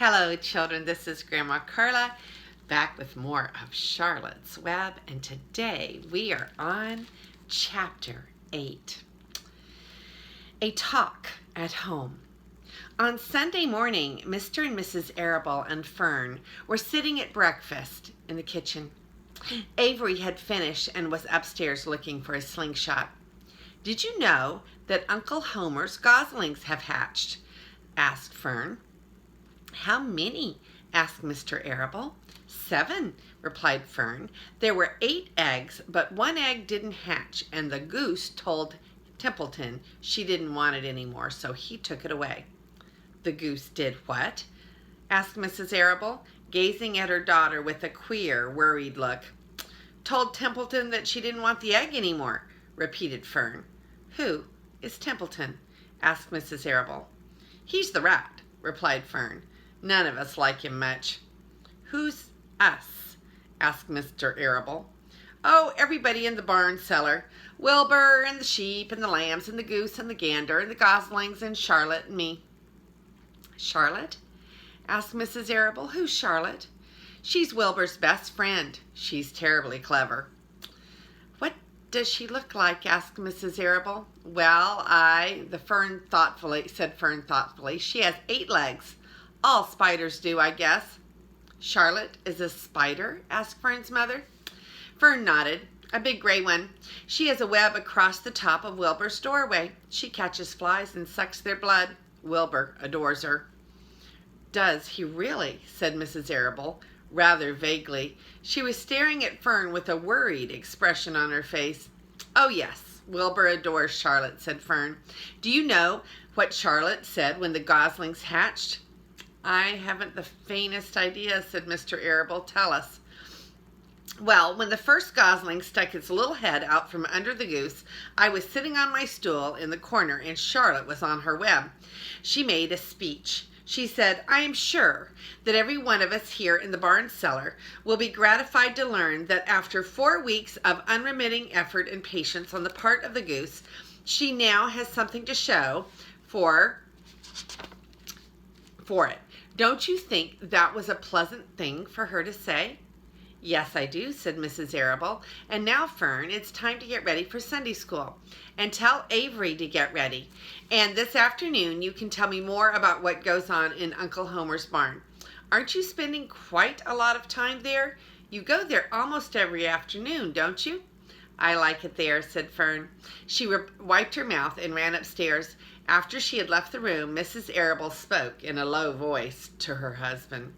Hello children, this is Grandma Carla back with more of Charlotte's Web, and today we are on chapter 8. A talk at home. On Sunday morning, Mr. and Mrs. Arable and Fern were sitting at breakfast in the kitchen. Avery had finished and was upstairs looking for a slingshot. "Did you know that Uncle Homer's goslings have hatched?" asked Fern. "How many?" asked Mr. Arable. "7," replied Fern. "There were 8 eggs, but 1 egg didn't hatch, and the goose told Templeton she didn't want it anymore, so he took it away." "The goose did what?" asked Mrs. Arable, gazing at her daughter with a queer, worried look. "Told Templeton that she didn't want the egg anymore," repeated Fern. "Who is Templeton?" asked Mrs. Arable. "He's the rat," replied Fern. "None of us like him much." "Who's us?" asked Mr. Arable. "Oh, everybody in the barn cellar. Wilbur and the sheep and the lambs and the goose and the gander and the goslings and Charlotte and me." "Charlotte?" asked Mrs. Arable. "Who's Charlotte?" "She's Wilbur's best friend. She's terribly clever." "What does she look like?" asked Mrs. Arable. "Well, said Fern thoughtfully. "She has 8 legs. All spiders do, I guess." "Charlotte is a spider?" asked Fern's mother. Fern nodded. "A big gray one. She has a web across the top of Wilbur's doorway. She catches flies and sucks their blood. Wilbur adores her." "Does he really?" said Mrs. Arable, rather vaguely. She was staring at Fern with a worried expression on her face. "Oh, yes, Wilbur adores Charlotte," said Fern. "Do you know what Charlotte said when the goslings hatched?" "I haven't the faintest idea," said Mr. Arable. "Tell us." "Well, when the first gosling stuck its little head out from under the goose, I was sitting on my stool in the corner and Charlotte was on her web. She made a speech. She said, 'I am sure that every one of us here in the barn cellar will be gratified to learn that after 4 weeks of unremitting effort and patience on the part of the goose, she now has something to show for it. Don't you think that was a pleasant thing for her to say?" "Yes, I do," said Mrs. Arable. "And now, Fern, it's time to get ready for Sunday school. And tell Avery to get ready. And this afternoon you can tell me more about what goes on in Uncle Homer's barn. Aren't you spending quite a lot of time there? You go there almost every afternoon, don't you?" "I like it there," said Fern. She wiped her mouth and ran upstairs. After she had left the room, Mrs. Arable spoke in a low voice to her husband.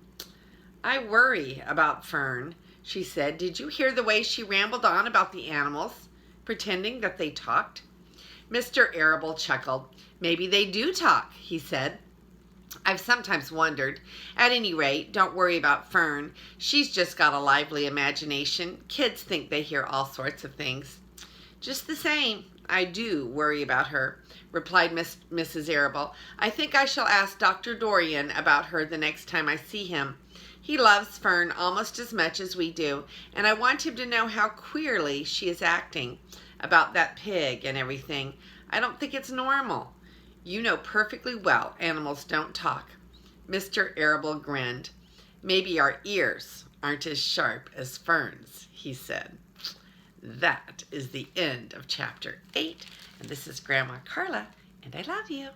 "I worry about Fern," she said. "Did you hear the way she rambled on about the animals, pretending that they talked?" Mr. Arable chuckled. "Maybe they do talk," he said. "I've sometimes wondered. At any rate, don't worry about Fern. She's just got a lively imagination. Kids think they hear all sorts of things." "Just the same, I do worry about her," replied Mrs. Arable. "I think I shall ask Dr. Dorian about her the next time I see him. He loves Fern almost as much as we do, and I want him to know how queerly she is acting about that pig and everything. I don't think it's normal. You know perfectly well animals don't talk." Mr. Arable grinned. "Maybe our ears aren't as sharp as Fern's," he said. That is the end of chapter 8, and this is Grandma Carla, and I love you.